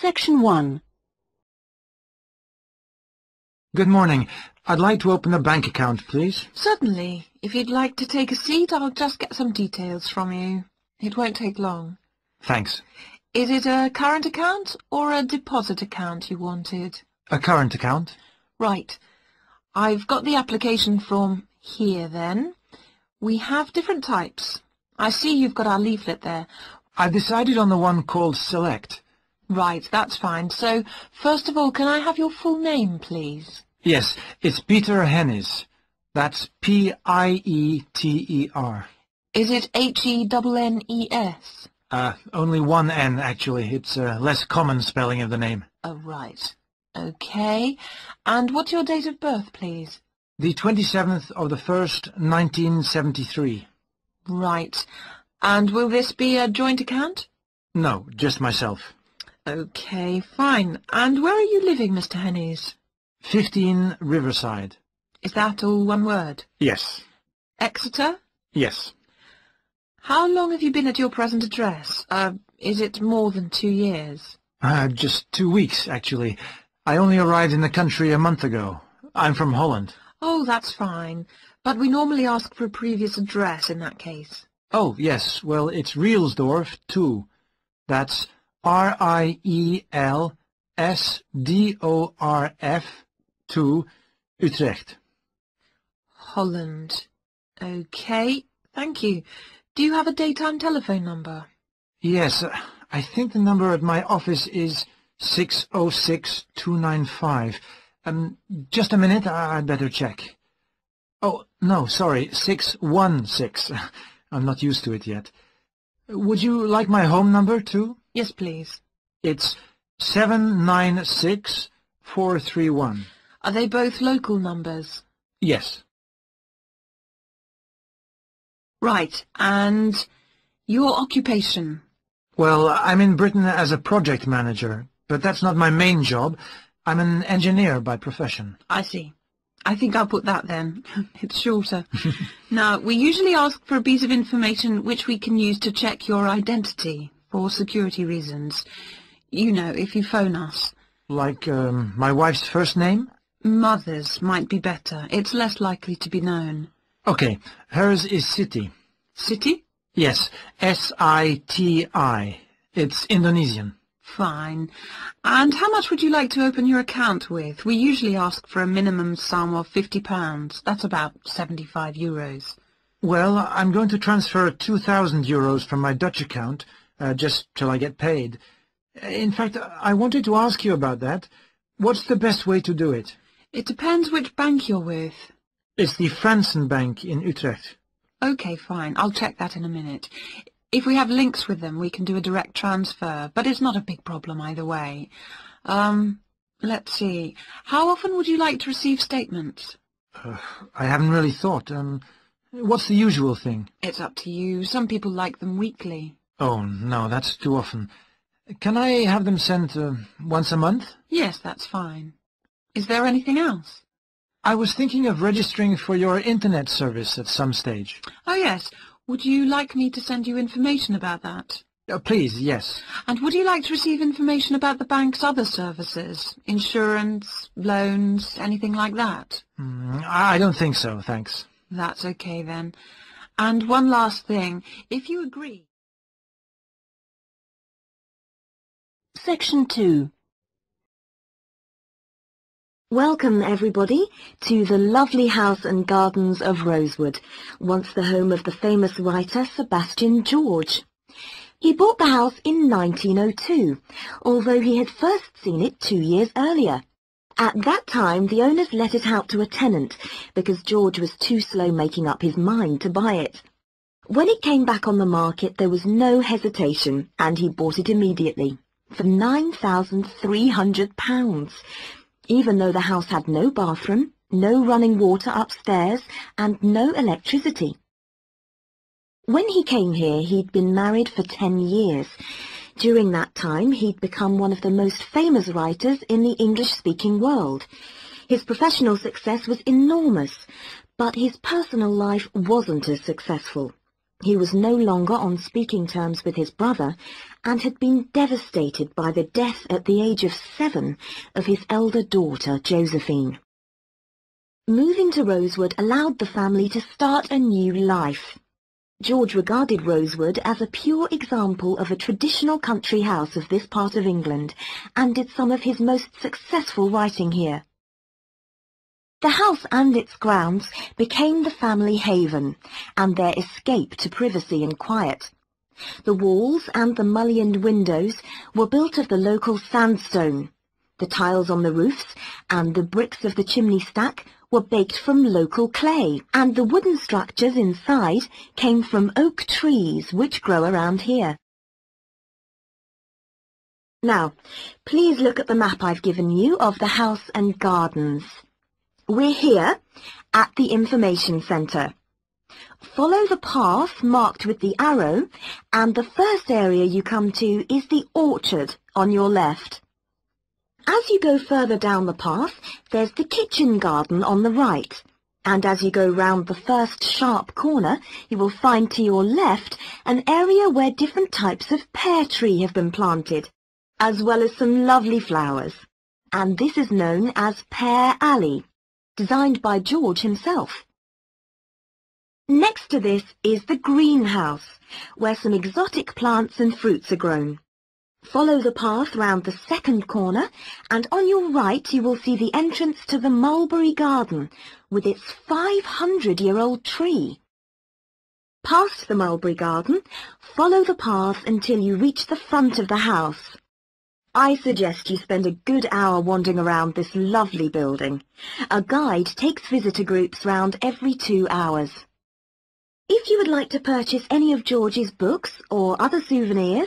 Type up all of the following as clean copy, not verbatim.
Section 1. Good morning. I'd like to open a bank account, please. Certainly. If you'd like to take a seat, I'll just get some details from you. It won't take long. Thanks. Is it a current account or a deposit account you wanted? A current account? Right. I've got the application form here then. We have different types. I see you've got our leaflet there. I've decided on the one called Select. Right, that's fine. So, first of all, can I have your full name, please? Yes, it's Peter Hennis. That's P-I-E-T-E-R. Is it H-E-N-N-E-S? Only one N, actually. It's a less common spelling of the name. Oh, right. Okay. And what's your date of birth, please? The 27th of the 1st, 1973. Right. And will this be a joint account? No, just myself. Okay, fine. And where are you living, Mr. Hennies? 15 Riverside. Is that all one word? Yes. Exeter? Yes. How long have you been at your present address? Is it more than 2 years? Just 2 weeks, actually. I only arrived in the country a month ago. I'm from Holland. Oh, that's fine. But we normally ask for a previous address in that case. Oh, yes. Well, it's Rielsdorf 2. That's R-I-E-L-S-D-O-R-F 2, Utrecht. Holland. Okay, thank you. Do you have a daytime telephone number? Yes, I think the number at my office is 606-295. Just a minute, I'd better check. Oh, no, sorry, 616. I'm not used to it yet. Would you like my home number, too? Yes, please. It's 796431. Are they both local numbers? Yes. Right, and your occupation? Well, I'm in Britain as a project manager, but that's not my main job. I'm an engineer by profession. I see. I think I'll put that then. It's shorter. Now, we usually ask for a piece of information which we can use to check your identity for security reasons. You know, if you phone us. Like my wife's first name? Mother's might be better. It's less likely to be known. Okay, hers is Siti. Siti? Yes, S-I-T-I. It's Indonesian. Fine. And how much would you like to open your account with? We usually ask for a minimum sum of £50. That's about 75 euros. Well, I'm going to transfer 2,000 euros from my Dutch account, just till I get paid. In fact, I wanted to ask you about that. What's the best way to do it? It depends which bank you're with. It's the Fransen Bank in Utrecht. Okay, fine. I'll check that in a minute. If we have links with them, we can do a direct transfer, but it's not a big problem either way. Let's see. How often would you like to receive statements? I haven't really thought. What's the usual thing? It's up to you. Some people like them weekly. Oh, no, that's too often. Can I have them sent once a month? Yes, that's fine. Is there anything else? I was thinking of registering for your internet service at some stage. Oh, yes. Would you like me to send you information about that? Please, yes. And would you like to receive information about the bank's other services? Insurance, loans, anything like that? I don't think so, thanks. That's okay then. And one last thing. If you agree... Section 2. Welcome, everybody, to the lovely house and gardens of Rosewood, once the home of the famous writer Sebastian George. He bought the house in 1902, although he had first seen it 2 years earlier. At that time, the owners let it out to a tenant, because George was too slow making up his mind to buy it. When it came back on the market, there was no hesitation, and he bought it immediately, for £9,300. Even though the house had no bathroom, no running water upstairs, and no electricity. When he came here, he'd been married for 10 years. During that time, he'd become one of the most famous writers in the English-speaking world. His professional success was enormous, but his personal life wasn't as successful. He was no longer on speaking terms with his brother and had been devastated by the death at the age of 7 of his elder daughter, Josephine. Moving to Rosewood allowed the family to start a new life. George regarded Rosewood as a pure example of a traditional country house of this part of England and did some of his most successful writing here. The house and its grounds became the family haven and their escape to privacy and quiet. The walls and the mullioned windows were built of the local sandstone. The tiles on the roofs and the bricks of the chimney stack were baked from local clay, and the wooden structures inside came from oak trees which grow around here. Now, please look at the map I've given you of the house and gardens. We're here at the information centre. Follow the path marked with the arrow, and the first area you come to is the orchard on your left. As you go further down the path, there's the kitchen garden on the right, and as you go round the first sharp corner, you will find to your left an area where different types of pear tree have been planted, as well as some lovely flowers, and this is known as Pear Alley, designed by George himself. Next to this is the greenhouse, where some exotic plants and fruits are grown. Follow the path round the second corner, and on your right you will see the entrance to the mulberry garden with its 500-year-old tree. Past the mulberry garden, follow the path until you reach the front of the house. I suggest you spend a good hour wandering around this lovely building. A guide takes visitor groups round every 2 hours. If you would like to purchase any of George's books or other souvenirs,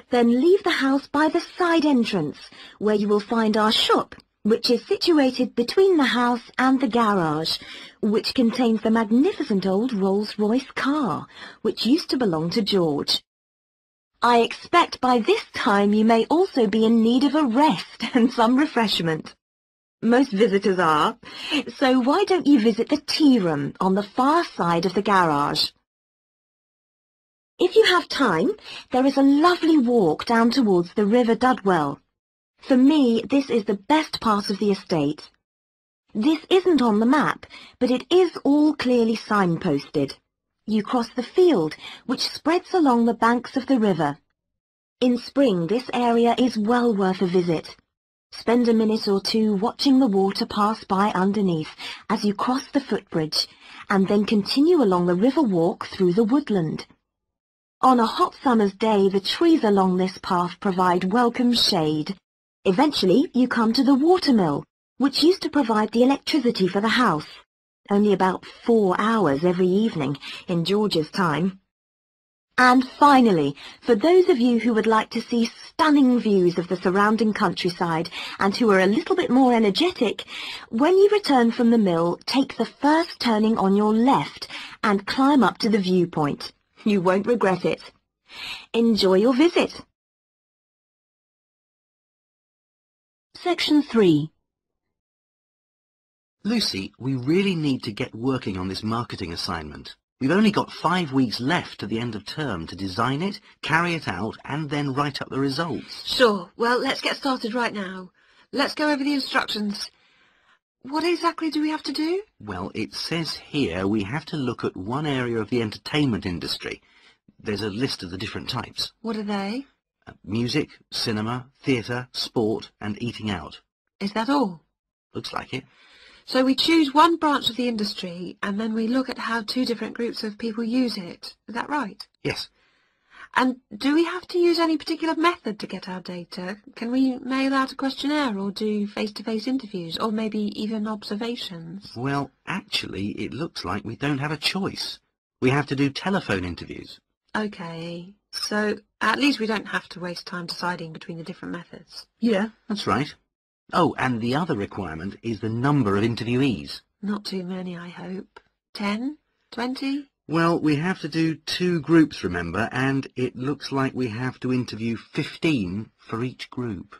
then leave the house by the side entrance, where you will find our shop, which is situated between the house and the garage, which contains the magnificent old Rolls-Royce car, which used to belong to George. I expect by this time you may also be in need of a rest and some refreshment. Most visitors are, so why don't you visit the tea room on the far side of the garage? If you have time, there is a lovely walk down towards the River Dudwell. For me, this is the best part of the estate. This isn't on the map, but it is all clearly signposted. You cross the field, which spreads along the banks of the river. In spring, this area is well worth a visit. Spend a minute or two watching the water pass by underneath as you cross the footbridge, and then continue along the river walk through the woodland. On a hot summer's day, the trees along this path provide welcome shade. Eventually, you come to the watermill, which used to provide the electricity for the house, only about 4 hours every evening in George's time. And finally, for those of you who would like to see stunning views of the surrounding countryside and who are a little bit more energetic, when you return from the mill, take the first turning on your left and climb up to the viewpoint. You won't regret it. Enjoy your visit. Section 3. Lucy, we really need to get working on this marketing assignment. We've only got 5 weeks left to the end of term to design it, carry it out, and then write up the results. Sure. Well, let's get started right now. Let's go over the instructions. What exactly do we have to do? Well, it says here we have to look at one area of the entertainment industry. There's a list of the different types. What are they? Music, cinema, theatre, sport, and eating out. Is that all? Looks like it. So we choose one branch of the industry, and then we look at how 2 different groups of people use it. Is that right? Yes. And do we have to use any particular method to get our data? Can we mail out a questionnaire or do face-to-face interviews, or maybe even observations? Well, actually, it looks like we don't have a choice. We have to do telephone interviews. OK, so at least we don't have to waste time deciding between the different methods. Yeah, that's right. Oh, and the other requirement is the number of interviewees. Not too many, I hope. 10? 20? Well, we have to do 2 groups, remember, and it looks like we have to interview 15 for each group.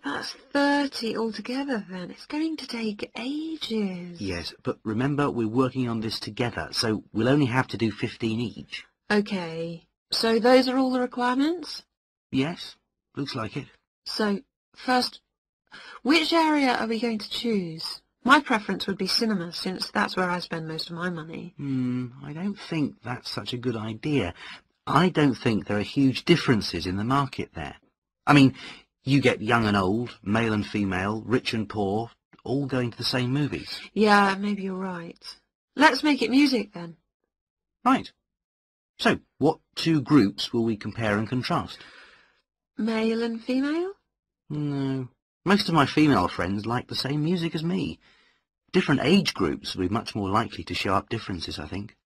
That's 30 altogether, then. It's going to take ages. Yes, but remember, we're working on this together, so we'll only have to do 15 each. Okay, so those are all the requirements? Yes, looks like it. So, first, which area are we going to choose? My preference would be cinema, since that's where I spend most of my money. I don't think that's such a good idea. I don't think there are huge differences in the market there. I mean, you get young and old, male and female, rich and poor, all going to the same movies. Yeah, maybe you're right. Let's make it music, then. Right. So, what two groups will we compare and contrast? Male and female? No. Most of my female friends like the same music as me. Different age groups will be much more likely to show up differences, I think.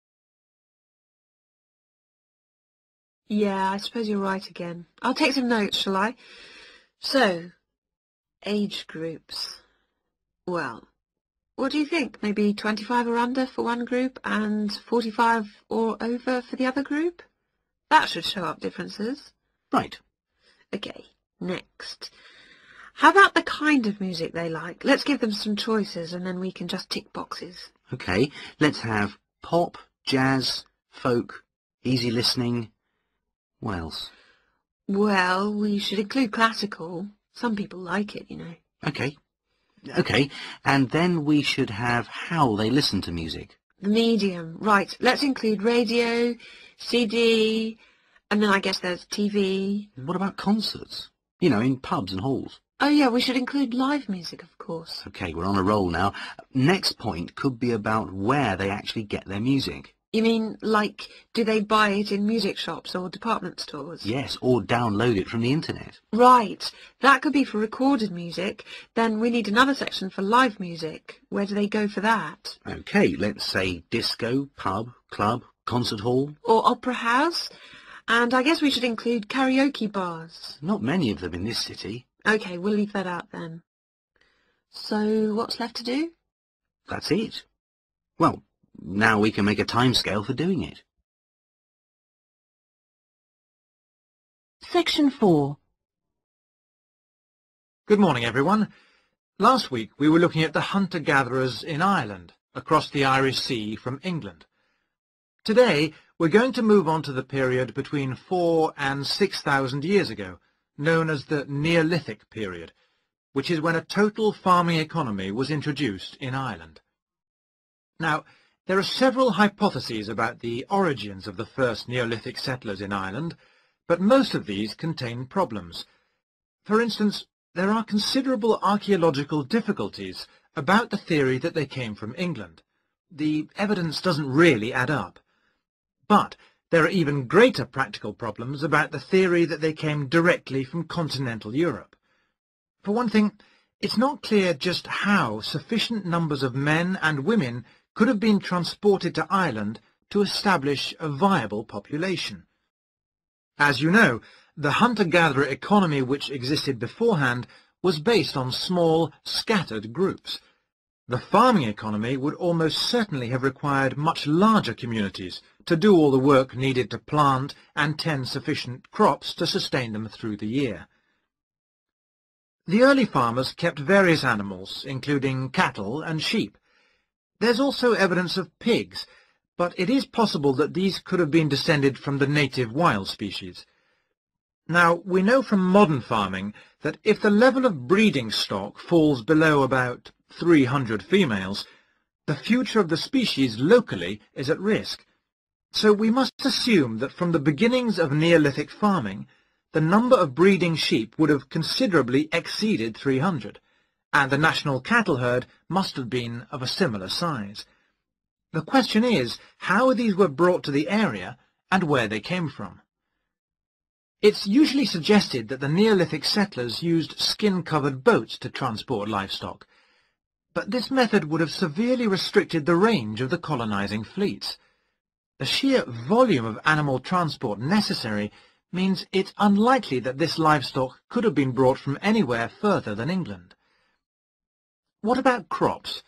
Yeah, I suppose you're right again. I'll take some notes, shall I? So, age groups. Well, what do you think? Maybe 25 or under for one group and 45 or over for the other group? That should show up differences. Right. Okay, next. How about the kind of music they like? Let's give them some choices and then we can just tick boxes. Okay, let's have pop, jazz, folk, easy listening. What else? Well, we should include classical. Some people like it, you know. Okay, and then we should have how they listen to music. The medium. Right, let's include radio, CD, and then I guess there's TV. What about concerts? You know, in pubs and halls. Oh yeah, we should include live music, of course. Okay, we're on a roll now. Next point could be about where they actually get their music. You mean, like, do they buy it in music shops or department stores? Yes, or download it from the internet. Right, that could be for recorded music. Then we need another section for live music. Where do they go for that? Okay, let's say disco, pub, club, concert hall. Or opera house. And I guess we should include karaoke bars. Not many of them in this city. Okay, we'll leave that out then. So, what's left to do? That's it. Well, now we can make a timescale for doing it. Section 4. Good morning, everyone. Last week we were looking at the hunter-gatherers in Ireland, across the Irish Sea from England. Today we're going to move on to the period between 4,000 and 6,000 years ago, known as the Neolithic period, which is when a total farming economy was introduced in Ireland. Now, there are several hypotheses about the origins of the first Neolithic settlers in Ireland, but most of these contain problems. For instance, there are considerable archaeological difficulties about the theory that they came from England. The evidence doesn't really add up. But there are even greater practical problems about the theory that they came directly from continental Europe. For one thing, it's not clear just how sufficient numbers of men and women could have been transported to Ireland to establish a viable population. As you know, the hunter-gatherer economy which existed beforehand was based on small, scattered groups. The farming economy would almost certainly have required much larger communities to do all the work needed to plant and tend sufficient crops to sustain them through the year. The early farmers kept various animals, including cattle and sheep. There's also evidence of pigs, but it is possible that these could have been descended from the native wild species. Now, we know from modern farming that if the level of breeding stock falls below about 300 females, the future of the species locally is at risk. So we must assume that from the beginnings of Neolithic farming, the number of breeding sheep would have considerably exceeded 300, and the national cattle herd must have been of a similar size. The question is how these were brought to the area and where they came from. It's usually suggested that the Neolithic settlers used skin-covered boats to transport livestock, but this method would have severely restricted the range of the colonizing fleets. The sheer volume of animal transport necessary means it's unlikely that this livestock could have been brought from anywhere further than England. What about crops?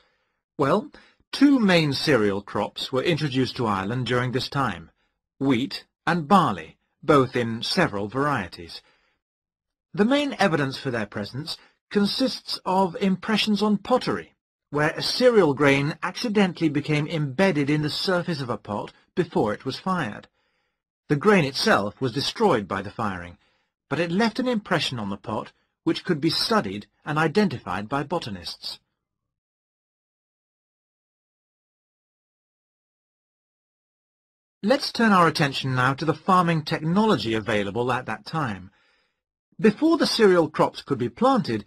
Well, two main cereal crops were introduced to Ireland during this time, wheat and barley, both in several varieties. The main evidence for their presence consists of impressions on pottery, where a cereal grain accidentally became embedded in the surface of a pot before it was fired. The grain itself was destroyed by the firing, but it left an impression on the pot which could be studied and identified by botanists. Let's turn our attention now to the farming technology available at that time. Before the cereal crops could be planted,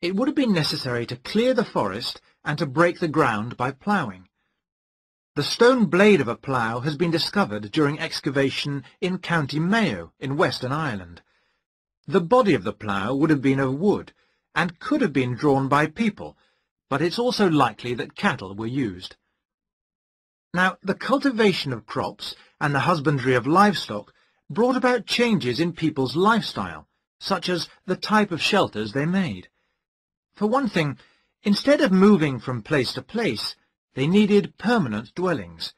it would have been necessary to clear the forest and to break the ground by ploughing. The stone blade of a plough has been discovered during excavation in County Mayo in Western Ireland. The body of the plough would have been of wood and could have been drawn by people, but it's also likely that cattle were used. Now, the cultivation of crops and the husbandry of livestock brought about changes in people's lifestyle, such as the type of shelters they made. For one thing, instead of moving from place to place, they needed permanent dwellings.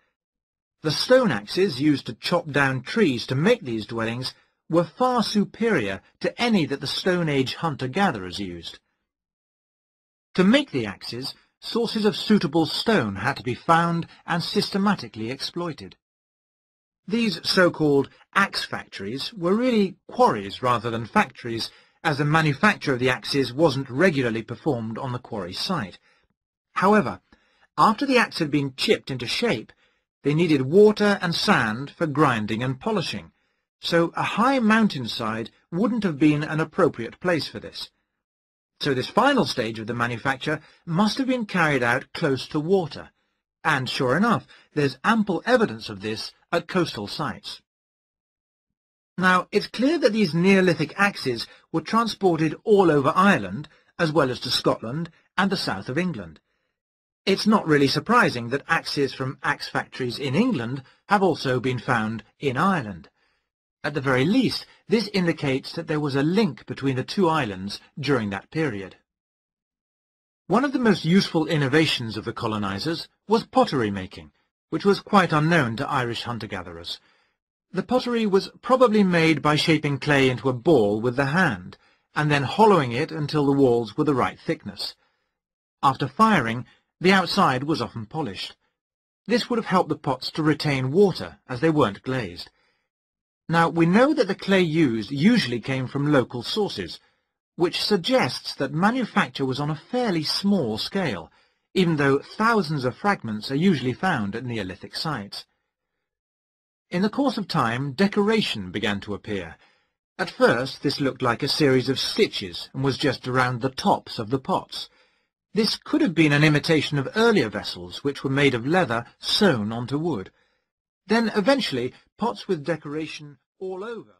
The stone axes used to chop down trees to make these dwellings were far superior to any that the Stone Age hunter-gatherers used. To make the axes, sources of suitable stone had to be found and systematically exploited. These so-called axe factories were really quarries rather than factories, as the manufacture of the axes wasn't regularly performed on the quarry site. However, after the axe had been chipped into shape, they needed water and sand for grinding and polishing, so a high mountainside wouldn't have been an appropriate place for this. So this final stage of the manufacture must have been carried out close to water, and sure enough, there's ample evidence of this at coastal sites. Now, it's clear that these Neolithic axes were transported all over Ireland, as well as to Scotland and the south of England. It's not really surprising that axes from axe factories in England have also been found in Ireland. At the very least, this indicates that there was a link between the two islands during that period. One of the most useful innovations of the colonizers was pottery making, which was quite unknown to Irish hunter-gatherers. The pottery was probably made by shaping clay into a ball with the hand, and then hollowing it until the walls were the right thickness. After firing, the outside was often polished. This would have helped the pots to retain water, as they weren't glazed. Now, we know that the clay used usually came from local sources, which suggests that manufacture was on a fairly small scale, even though thousands of fragments are usually found at Neolithic sites. In the course of time, decoration began to appear. At first, this looked like a series of stitches and was just around the tops of the pots. This could have been an imitation of earlier vessels, which were made of leather sewn onto wood. Then, eventually, pots with decoration all over